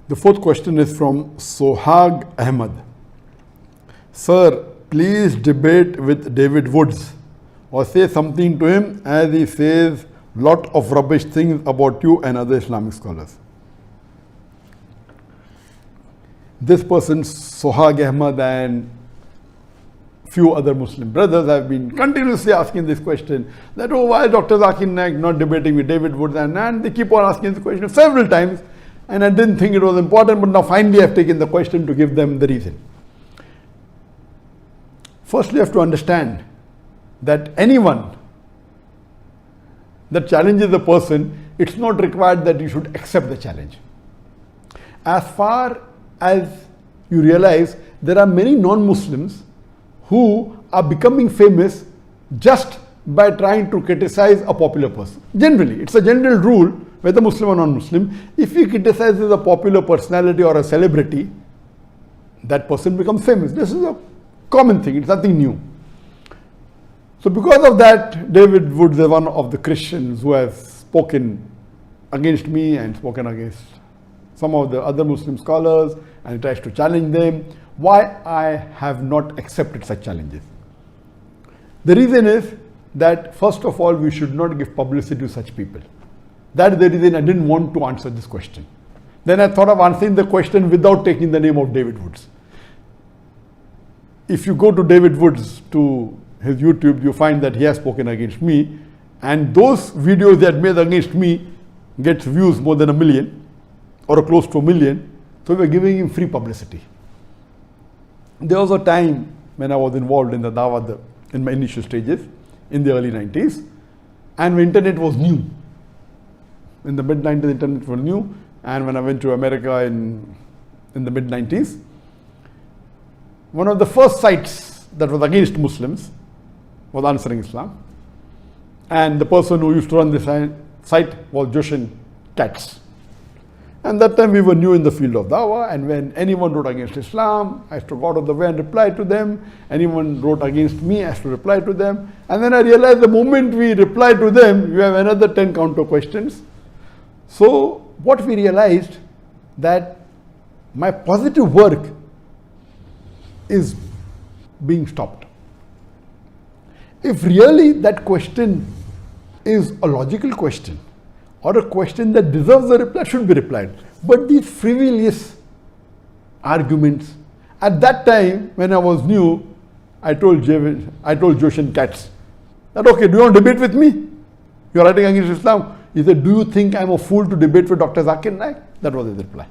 The fourth question is from Sohag Ahmed. Sir, please debate with David Woods or say something to him as he says lot of rubbish things about you and other Islamic scholars. This person, Sohag Ahmed, and few other Muslim brothers have been continuously asking this question that, oh, why Dr. Zakir Naik not debating with David Woods, and they keep on asking this question several times, and I didn't think it was important, but now finally I've taken the question to give them the reason. Firstly, you have to understand that anyone that challenges a person, it's not required that you should accept the challenge. As far as you realize, there are many non-Muslims who are becoming famous just by trying to criticize a popular person. Generally, it's a general rule, whether Muslim or non-Muslim, if he criticizes a popular personality or a celebrity, that person becomes famous. This is a common thing, it's nothing new. So because of that, David Woods is one of the Christians who has spoken against me and spoken against some of the other Muslim scholars, and tries to challenge them. Why I have not accepted such challenges? The reason is that first of all, we should not give publicity to such people. That is the reason I didn't want to answer this question. Then I thought of answering the question without taking the name of David Woods. If you go to David Woods, to his YouTube, you find that he has spoken against me, and those videos that made against me gets views more than 1 million or close to 1 million. So we're giving him free publicity. There was a time when I was involved in the dawah in my initial stages in the early 90s, and when internet was new. In the mid-90s, internet was new, and when I went to America in the mid-90s, one of the first sites that was against Muslims was Answering Islam, and the person who used to run this site was Joshin Katz. And that time we were new in the field of dawah, and when anyone wrote against Islam, I used to go out of the way and reply to them. Anyone wrote against me, I used to reply to them. And then I realized the moment we reply to them, you have another 10 counter questions. So what we realized, that my positive work is being stopped. If really that question is a logical question, or a question that deserves a reply, should be replied. But these frivolous arguments, at that time when I was new, I told Joshin Katz that, okay, do you want to debate with me? You're writing against Islam. He said, do you think I'm a fool to debate with Dr. Zakir Naik? That was his reply.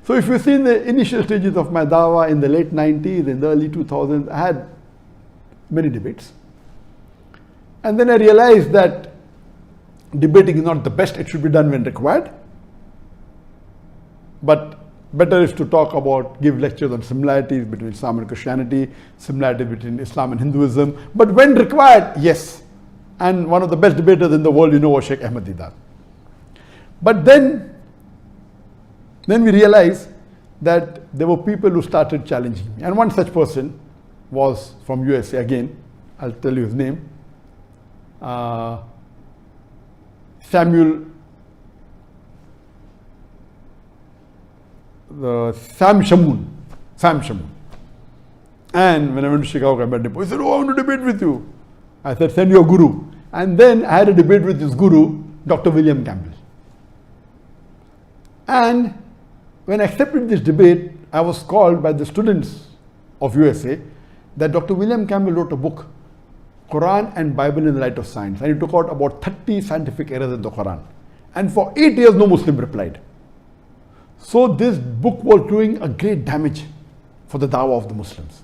So if you see in the initial stages of my dawah in the late 90s, in the early 2000s, I had many debates. And then I realized that debating is not the best, it should be done when required. But better is to talk about, give lectures on similarities between Islam and Christianity, similarities between Islam and Hinduism. But when required, yes. And one of the best debaters in the world, was Sheikh Ahmed Deedat. But then we realized that there were people who started challenging me. And one such person was from USA again. I'll tell you his name. Sam Shamoon. And when I went to Chicago, I met him. He said, oh, I want to debate with you. I said, send your guru. And then I had a debate with his guru, Dr. William Campbell. And when I accepted this debate, I was called by the students of USA that Dr. William Campbell wrote a book, Quran and Bible in the Light of Science. And he took out about 30 scientific errors in the Quran. And for 8 years, no Muslim replied. So this book was doing a great damage for the dawah of the Muslims.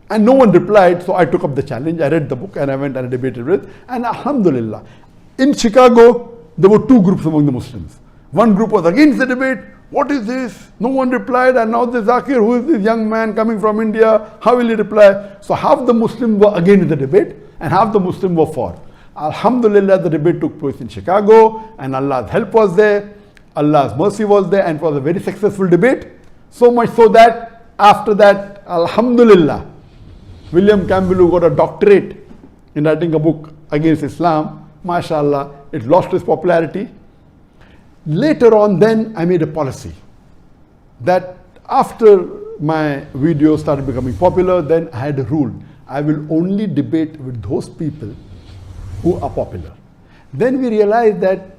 And no one replied, so I took up the challenge. I read the book and I went and I debated with. And alhamdulillah, in Chicago, there were two groups among the Muslims. One group was against the debate. What is this? No one replied. And now this Zakir, who is this young man coming from India, how will he reply? So half the Muslims were against the debate and half the Muslims were for. Alhamdulillah, the debate took place in Chicago and Allah's help was there. Allah's mercy was there, and it was a very successful debate. So much so that after that, alhamdulillah, William Campbell, who got a doctorate in writing a book against Islam, mashallah, it lost its popularity. Later on, then I made a policy that after my videos started becoming popular, then I had a rule. I will only debate with those people who are popular. Then we realized that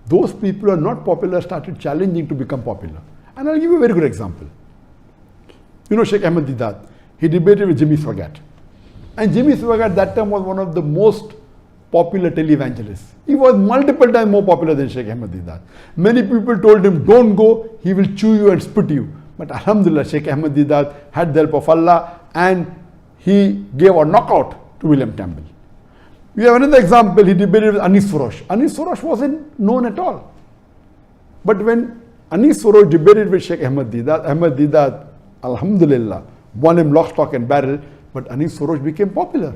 those people who are not popular started challenging to become popular. And I'll give you a very good example. You know Sheikh Ahmed Deedat. He debated with Jimmy Swaggart. And Jimmy Swaggart that time was one of the most popular televangelists. He was multiple times more popular than Sheikh Ahmed Deedat. Many people told him, don't go, he will chew you and spit you. But Alhamdulillah, Sheikh Ahmed Deedat had the help of Allah and he gave a knockout to William Campbell. We have another example. He debated with Anis Furosh. Anis Furosh wasn't known at all. But when Anis Furosh debated with Sheikh Ahmed Deedat, Alhamdulillah, won him lock, stock and barrel, but Anis Furosh became popular.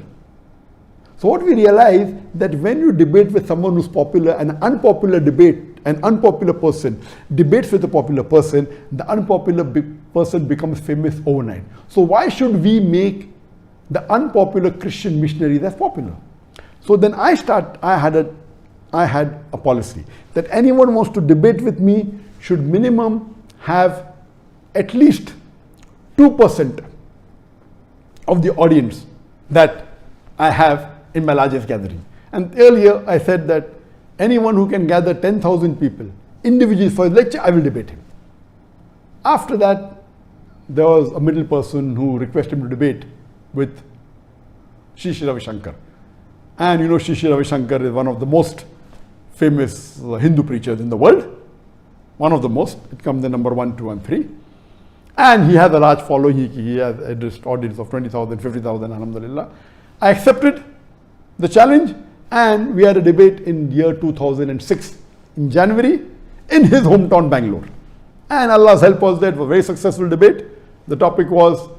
So what we realize that when you debate with someone who's popular, an unpopular person debates with a popular person, the unpopular person becomes famous overnight. So why should we make the unpopular Christian missionaries as popular? So then I had a policy that anyone who wants to debate with me should minimum have at least 2% of the audience that I have in my largest gathering. And earlier I said that anyone who can gather 10,000 people individually for a lecture, I will debate him. After that, there was a middle person who requested him to debate with Sri Ravi Shankar. And you know, Sri Ravi Shankar is one of the most famous Hindu preachers in the world. One of the most. It comes in number 1, 2 and 3. And he has a large following. He has a audience of 20,000, 50,000, alhamdulillah. I accepted the challenge and we had a debate in year 2006 in January in his hometown Bangalore. And Allah's help was there. It was a very successful debate. The topic was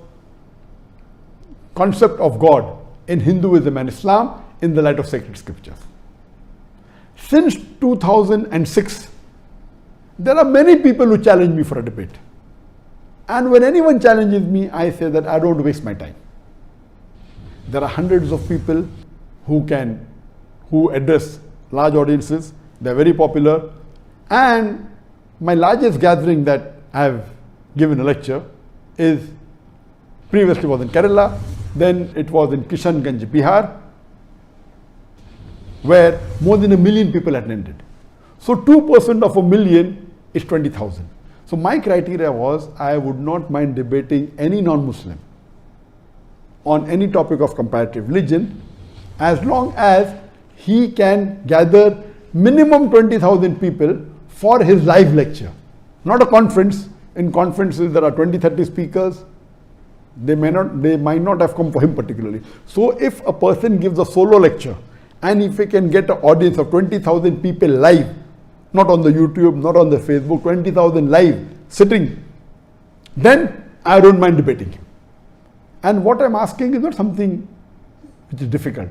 concept of God in Hinduism and Islam in the light of sacred scriptures. Since 2006, there are many people who challenge me for a debate. And when anyone challenges me, I say that I don't waste my time. There are hundreds of people who address large audiences. They're very popular. And my largest gathering that I have given a lecture is previously was in Kerala, then it was in Kishanganj, Bihar, where more than 1 million people attended. So 2% of 1 million is 20,000. So my criteria was I would not mind debating any non-Muslim on any topic of comparative religion as long as he can gather minimum 20,000 people for his live lecture. Not a conference. In conferences there are 20, 30 speakers. They might not have come for him particularly. So if a person gives a solo lecture and if he can get an audience of 20,000 people live, not on the YouTube, not on the Facebook, 20,000 live sitting, then I don't mind debating him. And what I'm asking is not something which is difficult.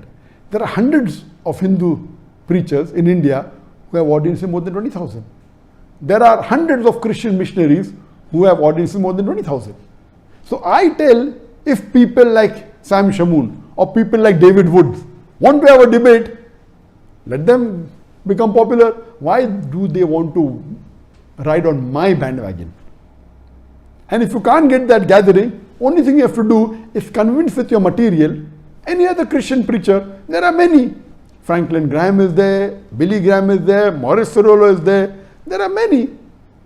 There are hundreds of Hindu preachers in India who have audiences more than 20,000. There are hundreds of Christian missionaries who have audiences more than 20,000. So I tell, if people like Sam Shamoon or people like David Woods want to have a debate, let them become popular. Why do they want to ride on my bandwagon? And if you can't get that gathering, only thing you have to do is convince with your material any other Christian preacher. There are many. Franklin Graham is there, Billy Graham is there, Morris Cerullo is there. There are many.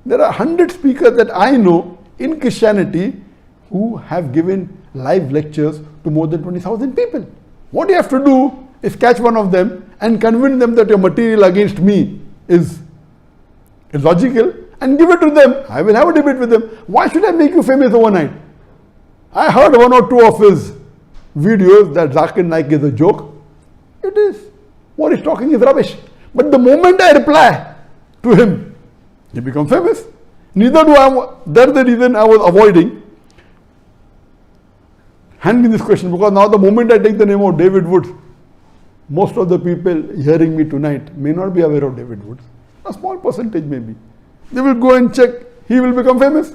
There are 100 speakers that I know in Christianity who have given live lectures to more than 20,000 people. What you have to do is catch one of them and convince them that your material against me is logical and give it to them. I will have a debate with them. Why should I make you famous overnight? I heard 1 or 2 of his videos that Zakir Naik is a joke. It is. What he's talking is rubbish. But the moment I reply to him, he becomes famous. Neither do I. That's the reason I was avoiding handling this question, because now the moment I take the name of David Woods, most of the people hearing me tonight may not be aware of David Woods. A small percentage maybe. They will go and check. He will become famous.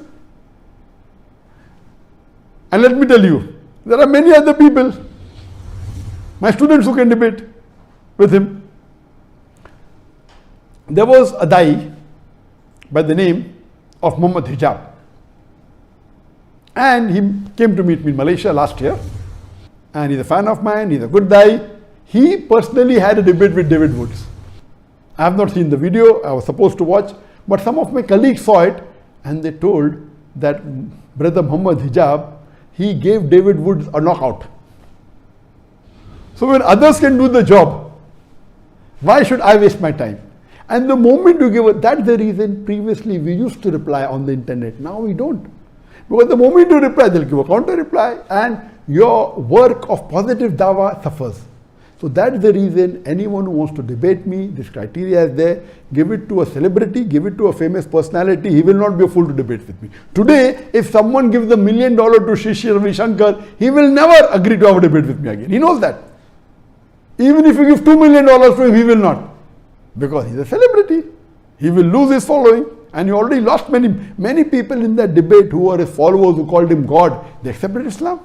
And let me tell you, there are many other people, my students, who can debate with him. There was a Dai by the name of Mohammed Hijab. And he came to meet me in Malaysia last year. And he's a fan of mine, he's a good guy. He personally had a debate with David Woods. I have not seen the video, I was supposed to watch, but some of my colleagues saw it and they told that Brother Mohammed Hijab, he gave David Woods a knockout. So when others can do the job, why should I waste my time? And the moment you give it, that's the reason previously we used to reply on the internet. Now we don't. Because the moment you reply, they'll give a counter reply and your work of positive dawah suffers. So that's the reason anyone who wants to debate me, this criteria is there. Give it to a celebrity, give it to a famous personality. He will not be a fool to debate with me. Today, if someone gives $1 million to Shri Ravi Shankar, he will never agree to have a debate with me again. He knows that. Even if you give $2 million to him, he will not. Because he's a celebrity. He will lose his following. And he already lost many people in that debate who were his followers, who called him God. They accepted Islam.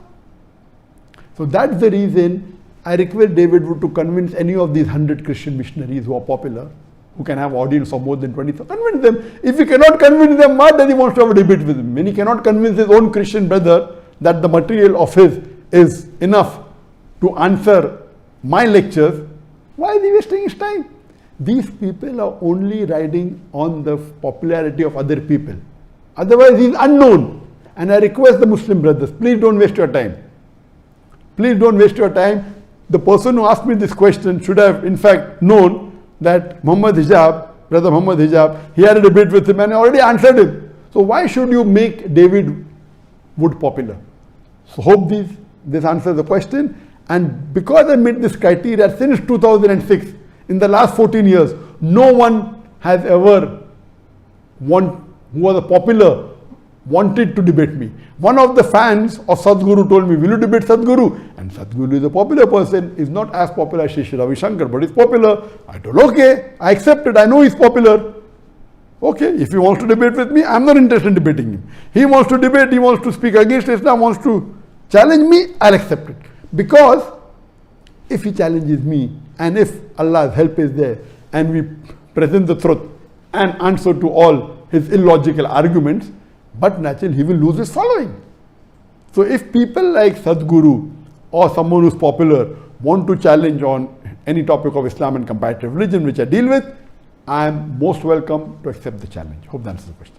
So that's the reason I request David Wood to convince any of these 100 Christian missionaries who are popular, who can have audience of more than 20,000. Convince them. If he cannot convince them, why does he want to have a debate with him? When he cannot convince his own Christian brother that the material of his is enough to answer my lectures, why is he wasting his time? These people are only riding on the popularity of other people. Otherwise, he is unknown. And I request the Muslim brothers, please don't waste your time. Please don't waste your time. The person who asked me this question should have in fact known that Mohammed Hijab, Brother Mohammed Hijab, he had a debate with him and I already answered him. So why should you make David Wood popular? So hope this answers the question. And because I made this criteria since 2006, in the last 14 years, no one has ever who was a popular wanted to debate me. One of the fans of Sadhguru told me, will you debate Sadhguru? And Sadhguru is a popular person, is not as popular as Shri Ravi Shankar, but he's popular. I told, okay, I accept it, I know he's popular. Okay, if he wants to debate with me, I'm not interested in debating him. He wants to debate, he wants to speak against Islam, wants to challenge me, I'll accept it. Because if he challenges me, and if Allah's help is there, and we present the truth and answer to all his illogical arguments, but naturally he will lose his following. So if people like Sadhguru or someone who's popular want to challenge on any topic of Islam and comparative religion, which I deal with, I am most welcome to accept the challenge. Hope that answers the question.